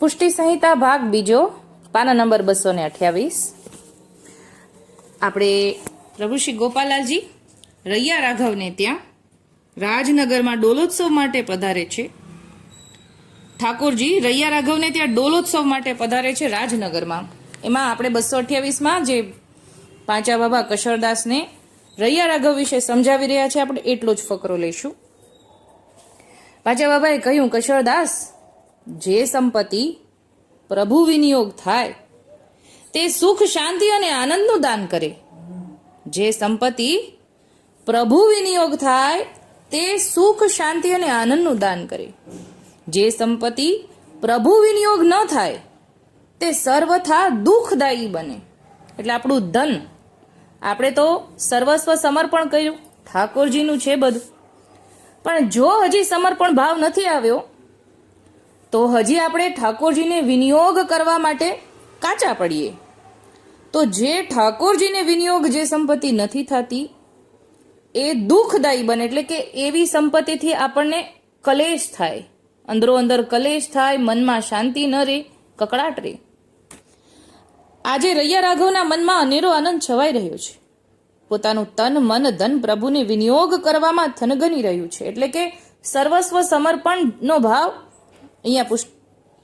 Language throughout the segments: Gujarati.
પુષ્ટિ સંહિતા ભાગ બીજો, પાના નંબર 228. આપણે પ્રભુ શ્રી ગોપાલાલજી રૈયા રાઘવને ત્યાં રાજનગરમાં ડોલોત્સવ માટે પધારે છે. ઠાકોરજી રૈયા રાઘવને ત્યાં ડોલોત્સવ માટે પધારે છે રાજનગરમાં. એમાં આપણે 228માં જે પાંચા બાબા કશરદાસને રૈયા રાઘવ વિશે સમજાવી રહ્યા છે, આપણે એટલો જ ફકરો લઈશું. પાંચા બાબાએ કહ્યું, કશરદાસ, જે સંપત્તિ પ્રભુ વિનિયોગ થાય તે સુખ, શાંતિ અને આનંદનું દાન કરે. જે સંપત્તિ પ્રભુ વિનિયોગ થાય તે સુખ, શાંતિ અને આનંદનું દાન કરે. જે સંપત્તિ પ્રભુ વિનિયોગ ન થાય તે સર્વથા દુઃખદાયી બને. એટલે આપણું ધન આપણે તો સર્વસ્વ સમર્પણ કર્યું, ઠાકોરજીનું છે બધું, પણ જો હજી સમર્પણ ભાવ નથી આવ્યો તો હજી આપણે ઠાકોરજીને વિનિયોગ કરવા માટે કાચા પડીએ. તો જે ઠાકોરજીને વિનિયોગ જે સંપત્તિ નથી થતી એ દુઃખદાયી બને. એટલે કે એવી સંપત્તિથી આપણને કલેશ થાય, અંદરો અંદર કલેશ થાય, મનમાં શાંતિ ન રહે, કકડાટ રહે. આજે રૈયા રાઘવના મનમાં અનેરો આનંદ છવાઈ રહ્યો છે. પોતાનું તન, મન, ધન પ્રભુને વિનિયોગ કરવામાં થનગની રહ્યું છે. એટલે કે સર્વસ્વ સમર્પણનો ભાવ અહીંયા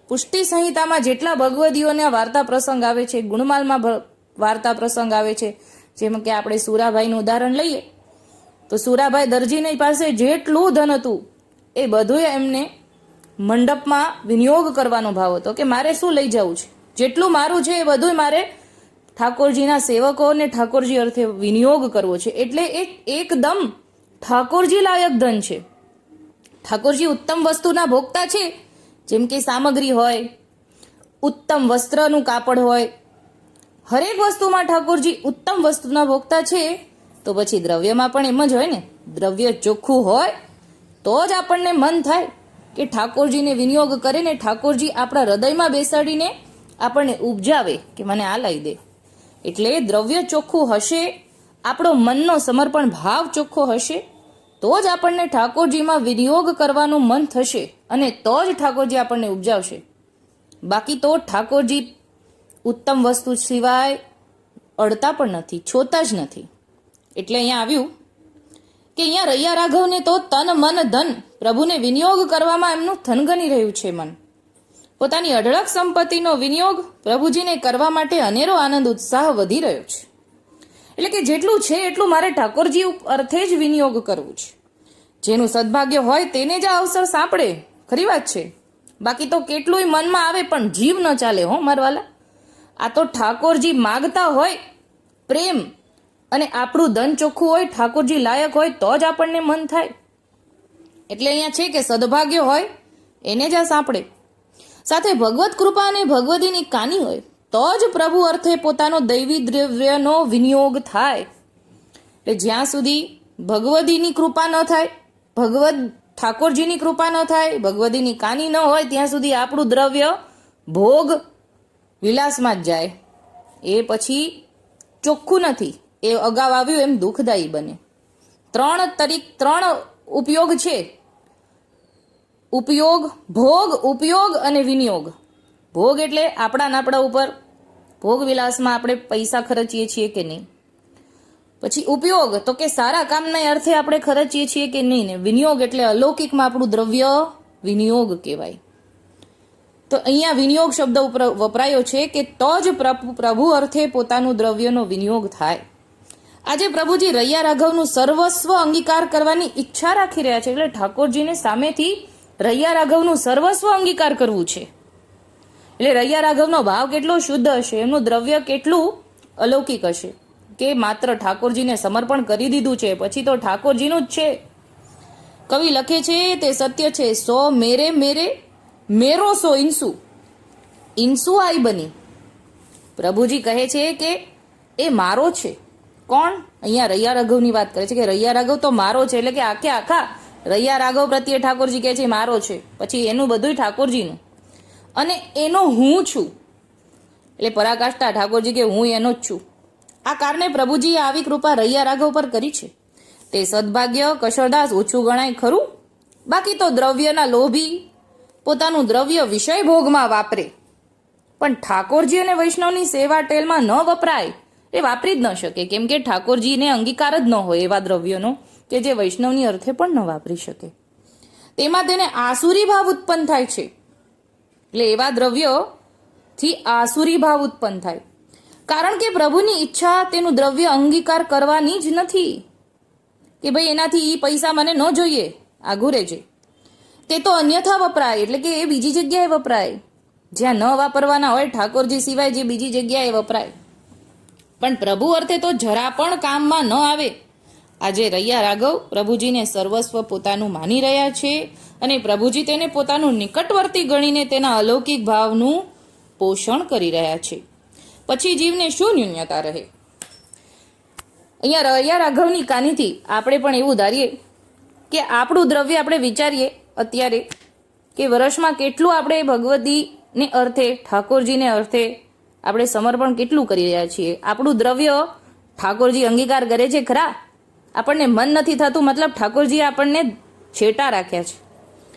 પુષ્ટિ સંહિતામાં જેટલા ભગવદીઓના વાર્તા પ્રસંગ આવે છે, ગુણમાલમાં વાર્તા પ્રસંગ આવે છે, જેમ કે આપણે સુરાભાઈનું ઉદાહરણ લઈએ તો સુરાભાઈ દરજીની પાસે જેટલું ધન હતું એ બધું એમને મંડપમાં વિનિયોગ કરવાનો ભાવ હતો કે મારે શું લઈ જવું છે, જેટલું મારું છે એ બધું મારે ઠાકોરજીના સેવકોને ઠાકોરજી અર્થે વિનિયોગ કરવો છે. એટલે એ એકદમ ઠાકોરજી લાયક ધન છે. ઠાકોરજી ઉત્તમ વસ્તુના ભોગતા છે, જેમ કે સામગ્રી હોય, ઉત્તમ વસ્ત્રનું કાપડ હોય, હરેક વસ્તુમાં ઠાકોરજી ઉત્તમ વસ્તુના ભોગતા છે. તો પછી દ્રવ્યમાં પણ એમ જ હોય ને, દ્રવ્ય ચોખ્ખું હોય તો જ આપણને મન થાય કે ઠાકોરજીને વિનિયોગ કરીને ઠાકોરજી આપણા હૃદયમાં બેસાડીને આપણને ઉપજાવે કે મને આ લઈ દે. એટલે દ્રવ્ય ચોખ્ખું હશે, આપણો મનનો સમર્પણ ભાવ ચોખ્ખો હશે તો જ આપણને ઠાકોરજીમાં વિનિયોગ કરવાનું મન થશે અને તો જ ઠાકોરજી આપણને ઉપજાવશે. બાકી તો ઠાકોરજી ઉત્તમ વસ્તુ સિવાય અડતા પણ નથી, છોતા જ નથી. એટલે અહીંયા આવ્યું કે અહીંયા રૈયા રાઘવને તો તન, મન, ધન પ્રભુને વિનિયોગ કરવામાં એમનું થનગની રહ્યું છે મન. પોતાની અઢળક સંપત્તિનો વિનિયોગ પ્રભુજીને કરવા માટે અનેરો આનંદ, ઉત્સાહ વધી રહ્યો છે. એટલે કે જેટલું છે એટલું મારે ઠાકોરજી અર્થે જ વિનિયોગ કરવું છે. જેનું સદભાગ્ય હોય તેને જ આ અવસર સાંપડે, ખરી વાત છે. બાકી તો કેટલુંય મનમાં આવે પણ જીવ ન ચાલે હો મારવાલા. આ તો ઠાકોરજી માગતા હોય પ્રેમ અને આપણું ધન ચોખ્ખું હોય, ઠાકોરજી લાયક હોય તો જ આપણને મન થાય. એટલે અહીંયા છે કે સદભાગ્ય હોય એને જ આ સાંપડે. સાથે ભગવત કૃપા અને ભગવદીની કાની હોય તો જ પ્રભુ અર્થે પોતાનો દૈવી દ્રવ્યનો વિનિયોગ થાય. એટલે જ્યાં સુધી ભગવદીની કૃપા ન થાય, ભગવદ ઠાકોરજીની કૃપા ન થાય, ભગવદીની કાની ન હોય ત્યાં સુધી આપણું દ્રવ્ય ભોગ વિલાસમાં જ જાય. એ પછી ચોખ્ખું નથી, એ અગાઉ આવ્યું એમ દુઃખદાયી બને. ત્રણ ઉપયોગ છે: ઉપયોગ, ભોગ, ઉપયોગ અને વિનિયોગ. ભોગ એટલે આપણા ઉપર ભોગ વિલાસમાં આપણે પૈસા ખર્ચીએ છીએ કે નહીં. પછી ઉપયોગ તો કે સારા કામના અર્થે આપણે ખર્ચીએ છીએ કે નહીં. ને વિનિયોગ એટલે અલૌકિકમાં આપણું દ્રવ્ય વિનિયોગ કહેવાય. તો અહીંયા વિનિયોગ શબ્દ વપરાયો છે કે તો જ પ્રભુ અર્થે પોતાનું દ્રવ્યનો વિનિયોગ થાય. આજે પ્રભુજી રૈયા રાઘવનું સર્વસ્વ અંગીકાર કરવાની ઈચ્છા રાખી રહ્યા છે. એટલે ઠાકોરજીને સામેથી રૈયા રાઘવનું સર્વસ્વ અંગીકાર કરવું છે. એટલે રૈયા રાઘવનો ભાવ કેટલો શુદ્ધ હશે, એમનું દ્રવ્ય કેટલું અલૌકિક હશે કે માત્ર ઠાકોરજીને સમર્પણ કરી દીધું છે, પછી તો ઠાકોરજીનું જ છે. કવિ લખે છે તે સત્ય છે, સો મેરે મેરે મેરો સો ઇન્સુ, ઇન્સુ આઈ બની. પ્રભુજી કહે છે કે એ મારો છે. કોણ? અહીંયા રૈયા રાઘવની વાત કરે છે કે રૈયા રાઘવ તો મારો છે. એટલે કે આખા રૈયા રાઘવ પ્રત્યે ઠાકોરજી કહે છે મારો છે, પછી એનું બધું ઠાકોરજીનું, અને એનો હું છું. એટલે પરાકાષ્ઠા, ઠાકોરજી કે હું એનો જ છું. આ કારણે પ્રભુજીએ આવી કૃપા રૈયા રાઘવ પર કરી છે. તે સદભાગ્ય કશરદાસ ઓછું ગણાય ખરું? બાકી તો દ્રવ્યના લોભી પોતાનું દ્રવ્ય વિષય ભોગમાં વાપરે, પણ ઠાકોરજી અને વૈષ્ણવની સેવા ટેલમાં ન વપરાય એ વાપરી જ ન શકે, કેમ કે ઠાકોરજીને અંગીકાર જ ન હોય એવા દ્રવ્યોનો કે જે વૈષ્ણવની અર્થે પણ ન વાપરી શકે. તેમાં તેને આસુરી ભાવ ઉત્પન્ન થાય છે. એટલે એવા દ્રવ્યોથી આસુરી ભાવ ઉત્પન્ન થાય, કારણ કે પ્રભુની ઈચ્છા તેનું દ્રવ્ય અંગીકાર કરવાની જ નથી કે ભાઈ એનાથી એ પૈસા મને ન જોઈએ, આઘું રહેજે. તે તો અન્યથા વપરાય, એટલે કે એ બીજી જગ્યાએ વપરાય, જ્યાં ન વાપરવાના હોય ઠાકોરજી સિવાય જે બીજી જગ્યાએ વપરાય. પણ પ્રભુ અર્થે તો જરા પણ કામમાં ન આવે. આજે રૈયા રાઘવ પ્રભુજીને સર્વસ્વ પોતાનું માની રહ્યા છે અને પ્રભુજી તેને પોતાનું નિકટવર્તી ગણીને તેના અલૌકિક ભાવનું પોષણ કરી રહ્યા છે. પછી જીવને શું ન્યૂનતા રહે? અહીંયા રૈયા રાઘવની કાનીથી આપણે પણ એવું ધારીએ કે આપણું દ્રવ્ય આપણે વિચારીએ અત્યારે કે વર્ષમાં કેટલું આપણે ભગવતીને અર્થે, ઠાકોરજીને અર્થે આપણે સમર્પણ કેટલું કરી રહ્યા છીએ. આપણું દ્રવ્ય ઠાકોરજી અંગીકાર કરે છે ખરા? આપણને મન નથી થતું, મતલબ ઠાકોરજીએ આપણને છેટા રાખ્યા છે.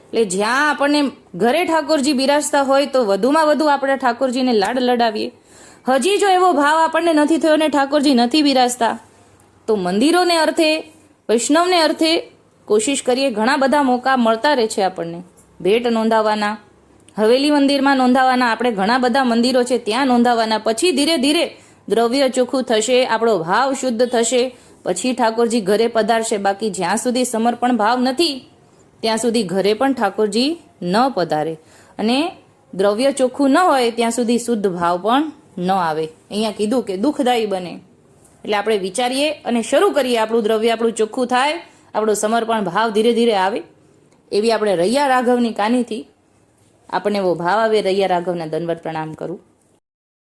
એટલે જ્યાં આપણને ઘરે ઠાકોરજી બિરાજતા હોય તો વધુમાં વધુ આપણે ઠાકોરજીને લાડ લડાવીએ. હજી જો એવો ભાવ આપણને નથી થયો ને ઠાકોરજી નથી બિરાજતા, તો મંદિરોને અર્થે, વૈષ્ણવને અર્થે કોશિશ કરીએ. ઘણા બધા મોકા મળતા રહે છે આપણને ભેટ નોંધાવવાના, હવેલી મંદિરમાં નોંધાવાના, આપણે ઘણા બધા મંદિરો છે ત્યાં નોંધાવાના. પછી ધીરે ધીરે દ્રવ્ય ચોખ્ખું થશે, આપણો ભાવ શુદ્ધ થશે, પછી ઠાકોરજી ઘરે પધારશે. બાકી જ્યાં સુધી સમર્પણ ભાવ નથી ત્યાં સુધી ઘરે પણ ઠાકોરજી ન પધારે, અને દ્રવ્ય ચોખ્ખું ન હોય ત્યાં સુધી શુદ્ધ ભાવ પણ ન આવે. અહીંયા કીધું કે દુઃખદાયી બને. એટલે આપણે વિચારીએ અને શરૂ કરીએ, આપણું દ્રવ્ય આપણું ચોખ્ખું થાય, આપણું સમર્પણ ભાવ ધીરે ધીરે આવે. એવી આપણે રૈયા રાઘવની કાનીથી આપણને એવો ભાવ આવે. રૈયા રાઘવને દંડવત પ્રણામ કરું.